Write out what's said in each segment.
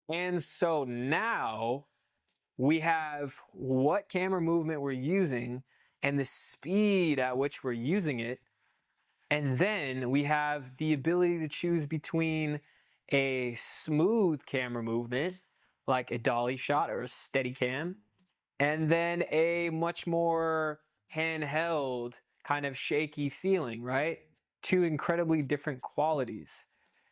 And so now we have what camera movement we're using and the speed at which we're using it. And then we have the ability to choose between a smooth camera movement, like a dolly shot or a steady cam, and then a much more handheld, kind of shaky feeling, right? Two incredibly different qualities.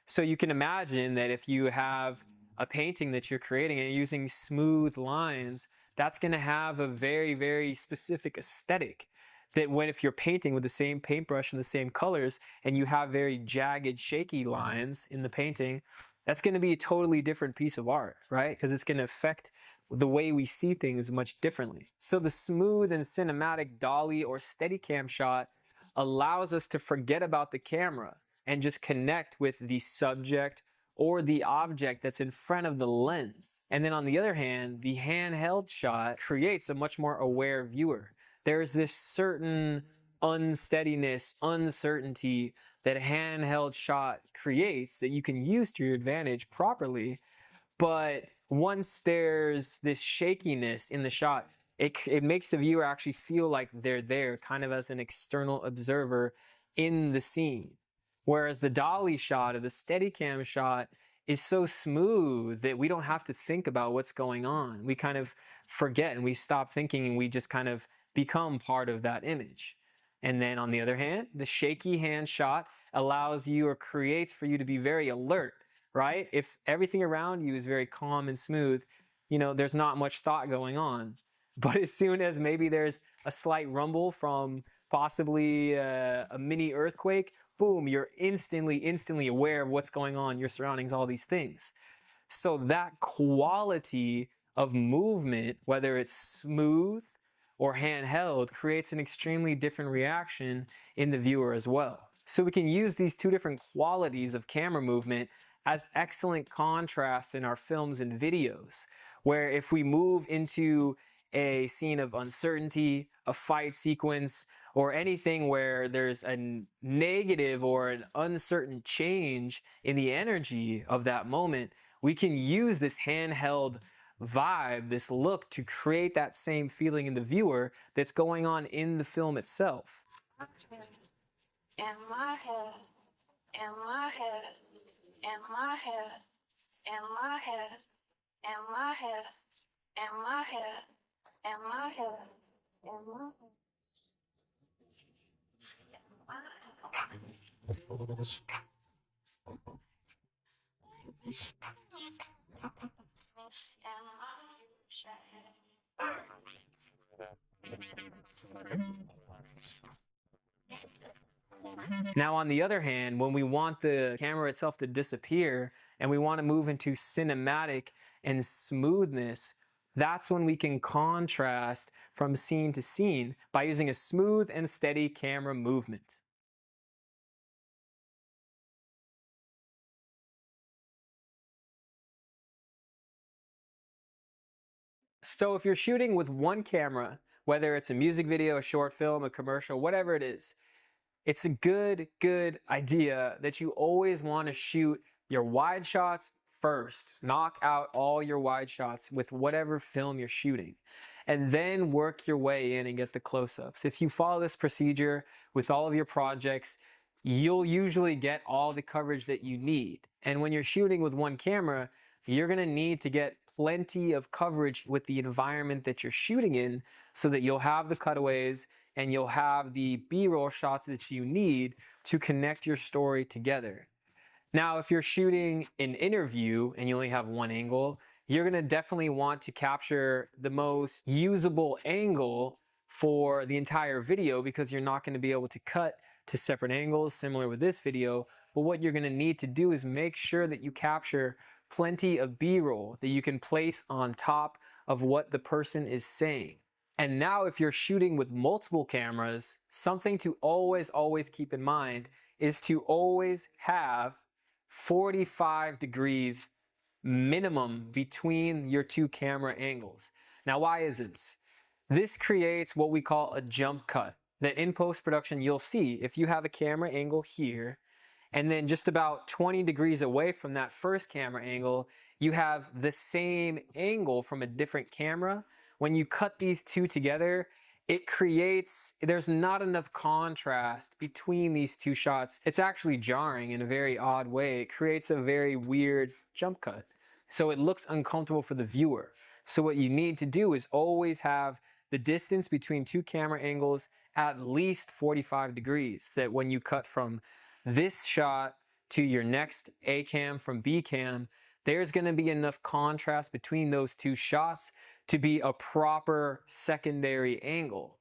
So you can imagine that if you have a painting that you're creating and using smooth lines, that's going to have a very, very specific aesthetic. That when if you're painting with the same paintbrush and the same colors and you have very jagged, shaky lines in the painting, that's going to be a totally different piece of art, right? Because it's going to affect the way we see things much differently. So the smooth and cinematic dolly or Steadicam shot allows us to forget about the camera and just connect with the subject or the object that's in front of the lens. And then on the other hand, the handheld shot creates a much more aware viewer. There's this certain unsteadiness, uncertainty that a handheld shot creates that you can use to your advantage properly. But once there's this shakiness in the shot, it makes the viewer actually feel like they're there, kind of as an external observer in the scene. Whereas the dolly shot or the Steadicam shot is so smooth that we don't have to think about what's going on. We kind of forget and we stop thinking and we just kind of become part of that image. And then on the other hand, the shaky hand shot allows you or creates for you to be very alert, right? If everything around you is very calm and smooth, there's not much thought going on. But as soon as maybe there's a slight rumble from possibly a mini earthquake, boom, you're instantly aware of what's going on, your surroundings, all these things. So that quality of movement, whether it's smooth or handheld, creates an extremely different reaction in the viewer as well. So we can use these two different qualities of camera movement as excellent contrasts in our films and videos, where if we move into a scene of uncertainty, a fight sequence, or anything where there's a negative or an uncertain change in the energy of that moment, we can use this handheld vibe, this look, to create that same feeling in the viewer that's going on in the film itself. In my head, in my head, in my head, in my head, in my head, in my head, in my head, in my head. Now, on the other hand, when we want the camera itself to disappear and we want to move into cinematic and smoothness, that's when we can contrast from scene to scene by using a smooth and steady camera movement. So if you're shooting with one camera, whether it's a music video, a short film, a commercial, whatever it is, it's a good idea that you always want to shoot your wide shots first. Knock out all your wide shots with whatever film you're shooting, and then work your way in and get the close-ups. If you follow this procedure with all of your projects, you'll usually get all the coverage that you need. And when you're shooting with one camera, you're going to need to get plenty of coverage with the environment that you're shooting in so that you'll have the cutaways and you'll have the B-roll shots that you need to connect your story together. Now, if you're shooting an interview and you only have one angle, you're going to definitely want to capture the most usable angle for the entire video because you're not going to be able to cut to separate angles similar with this video. But what you're going to need to do is make sure that you capture plenty of B-roll that you can place on top of what the person is saying. And now if you're shooting with multiple cameras, something to always keep in mind is to always have 45 degrees minimum between your two camera angles. Now, why is this? This creates what we call a jump cut that in post-production you'll see if you have a camera angle here And then just about 20 degrees away from that first camera angle, you have the same angle from a different camera. When you cut these two together, it creates, there's not enough contrast between these two shots. It's actually jarring in a very odd way. It creates a very weird jump cut. So it looks uncomfortable for the viewer. So what you need to do is always have the distance between two camera angles at least 45 degrees, that when you cut from this shot to your next A cam from B cam, there's going to be enough contrast between those two shots to be a proper secondary angle.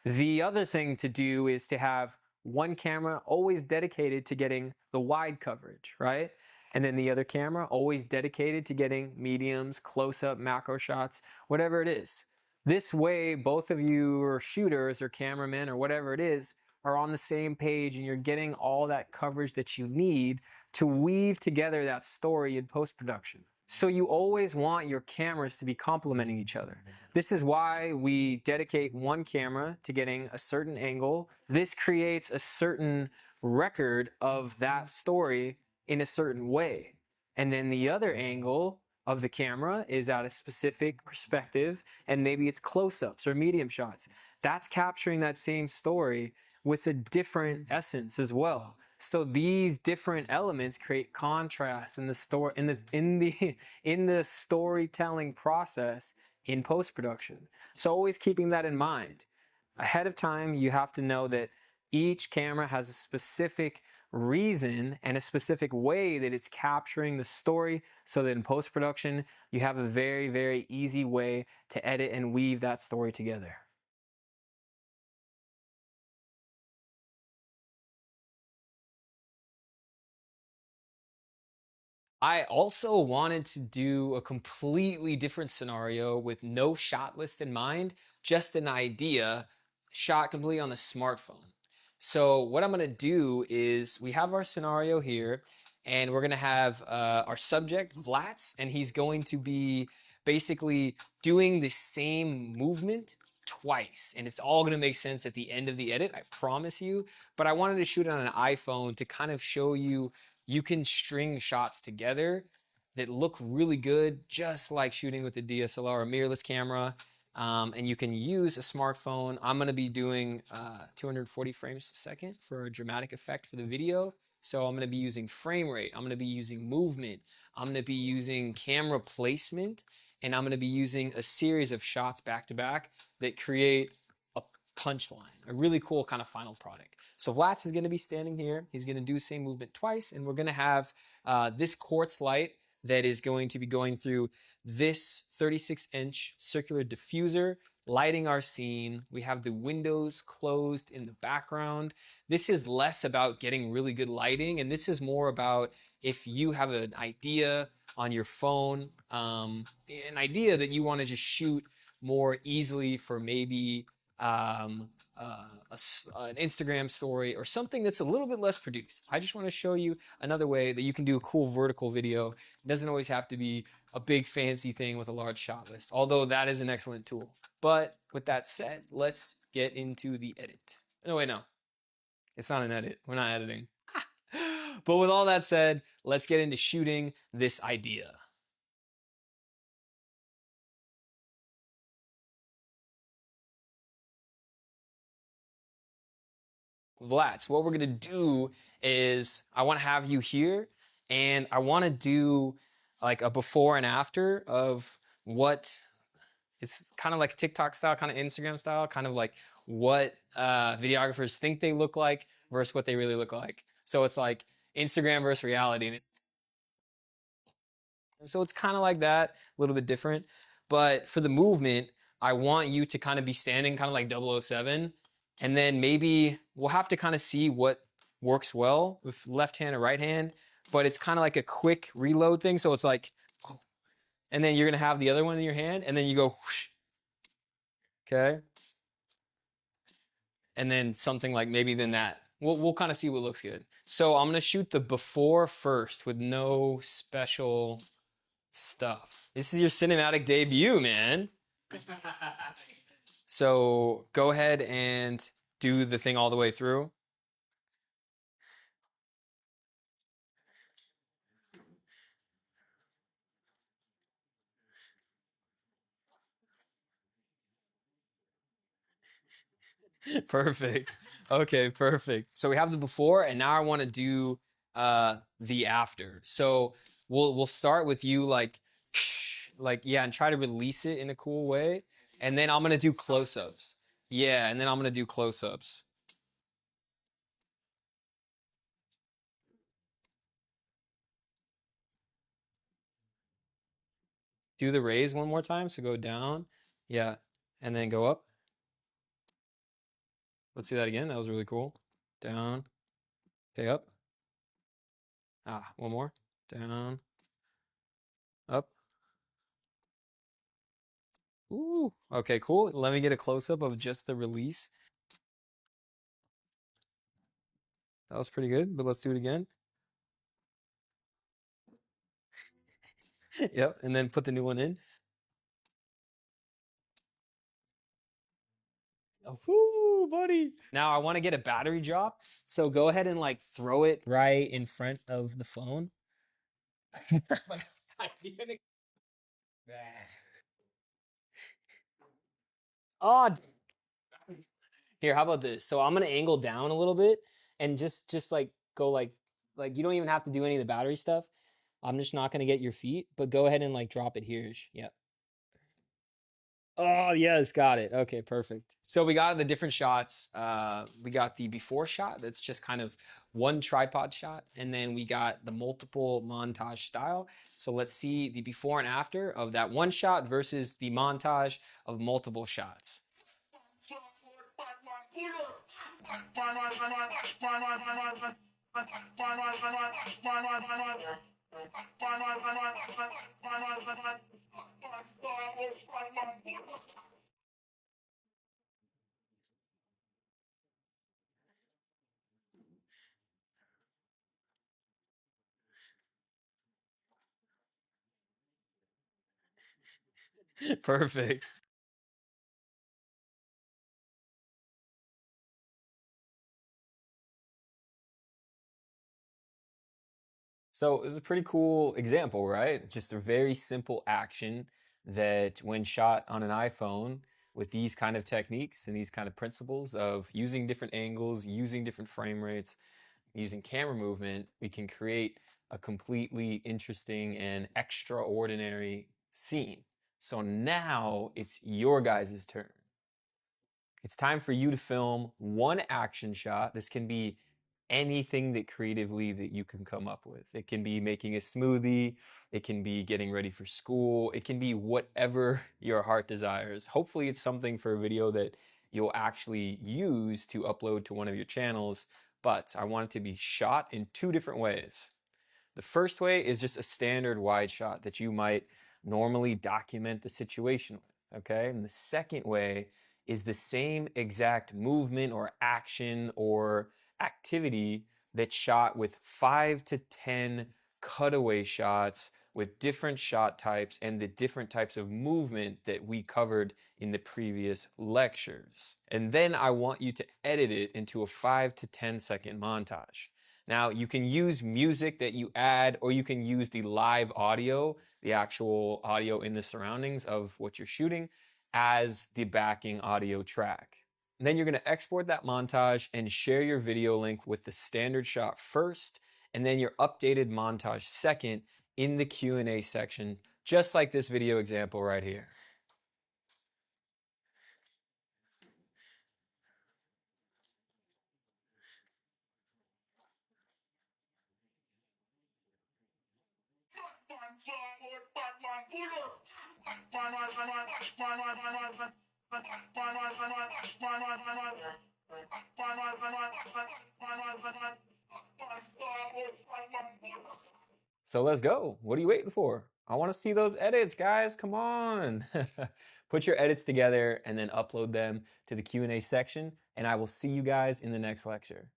The other thing to do is to have one camera always dedicated to getting the wide coverage, right? And then the other camera always dedicated to getting mediums, close-up, macro shots, whatever it is. This way, both of you are shooters or cameramen or whatever it is are on the same page and you're getting all that coverage that you need to weave together that story in post-production. So you always want your cameras to be complementing each other. This is why we dedicate one camera to getting a certain angle. This creates a certain record of that story in a certain way. And then the other angle of the camera is at a specific perspective, and maybe it's close-ups or medium shots. That's capturing that same story with a different essence as well. So these different elements create contrast in the story, in the storytelling process in post-production. So always keeping that in mind. Ahead of time, you have to know that each camera has a specific reason and a specific way that it's capturing the story, so that in post-production, you have a very, very easy way to edit and weave that story together. I also wanted to do a completely different scenario with no shot list in mind, just an idea shot completely on the smartphone. So what I'm gonna do is we have our scenario here, and we're gonna have our subject, Vlats, and he's going to be basically doing the same movement twice, and it's all gonna make sense at the end of the edit, I promise you. But I wanted to shoot it on an iPhone to kind of show you you can string shots together that look really good, just like shooting with a DSLR or mirrorless camera. And you can use a smartphone. I'm going to be doing 240 frames a second for a dramatic effect for the video. So I'm going to be using frame rate. I'm going to be using movement. I'm going to be using camera placement. And I'm going to be using a series of shots back to back that create a punchline, a really cool kind of final product. So Vlats is going to be standing here. He's going to do the same movement twice. And we're going to have this quartz light that is going to be going through this 36-inch circular diffuser, lighting our scene. We have the windows closed in the background. This is less about getting really good lighting, and this is more about if you have an idea on your phone, an idea that you want to just shoot more easily for maybe an Instagram story or something that's a little bit less produced. I just want to show you another way that you can do a cool vertical video. It doesn't always have to be a big fancy thing with a large shot list, although that is an excellent tool. But with that said, let's get into the edit. No, wait, no. It's not an edit. We're not editing. But with all that said, let's get into shooting this idea. Vlats, what we're gonna do is I want to have you here, and I want to do like a before and after of what it's kind of like TikTok style, kind of Instagram style, kind of like what videographers think they look like versus what they really look like. So it's like Instagram versus reality. So it's kind of like that, a little bit different. But for the movement, I want you to kind of be standing kind of like 007. And then maybe we'll have to kind of see what works well with left hand or right hand. But it's kind of like a quick reload thing. So it's like, and then you're going to have the other one in your hand. And then you go, whoosh. Okay. And then something like maybe then that. We'll kind of see what looks good. So I'm going to shoot the before first with no special stuff. This is your cinematic debut, man. So go ahead and do the thing all the way through. Perfect. Okay, perfect. So we have the before, and now I want to do the after. So we'll start with you like yeah, and try to release it in a cool way. And then I'm gonna do close-ups. Yeah, and then I'm gonna do close-ups. Do the raise one more time. So go down. Yeah. And then go up. Let's do that again. That was really cool. Down. Okay, up. Ah, one more. Down. Up. Ooh. Okay, cool. Let me get a close-up of just the release. That was pretty good, but let's do it again. Yep. And then put the new one in. Oh, whoo, buddy. Now I want to get a battery drop. So go ahead and like throw it right in front of the phone. Oh, here, how about this? So I'm gonna angle down a little bit and just like go like you don't even have to do any of the battery stuff. I'm just not gonna get your feet, but go ahead and like drop it here. Yep. Oh, yes, got it. Okay, perfect. So we got the different shots. We got the before shot that's just kind of one tripod shot, and then we got the multiple montage style. So let's see the before and after of that one shot versus the montage of multiple shots. Perfect. So it's a pretty cool example, right? Just a very simple action that, when shot on an iPhone with these kind of techniques and these kind of principles of using different angles, using different frame rates, using camera movement, we can create a completely interesting and extraordinary scene. So now it's your guys' turn. It's time for you to film one action shot. This can be anything that creatively that you can come up with. It can be making a smoothie, it can be getting ready for school, it can be whatever your heart desires. Hopefully it's something for a video that you'll actually use to upload to one of your channels, but I want it to be shot in two different ways. The first way is just a standard wide shot that you might normally document the situation with, okay? And the second way is the same exact movement or action or activity that's shot with 5 to 10 cutaway shots with different shot types and the different types of movement that we covered in the previous lectures. And then I want you to edit it into a 5 to 10 second montage. Now, you can use music that you add, or you can use the live audio, the actual audio in the surroundings of what you're shooting, as the backing audio track. And then you're going to export that montage and share your video link with the standard shot first, and then your updated montage second in the Q&A section, just like this video example right here. So let's go. What are you waiting for? I want to see those edits, guys. Come on. Put your edits together and then upload them to the Q&A section, and I will see you guys in the next lecture.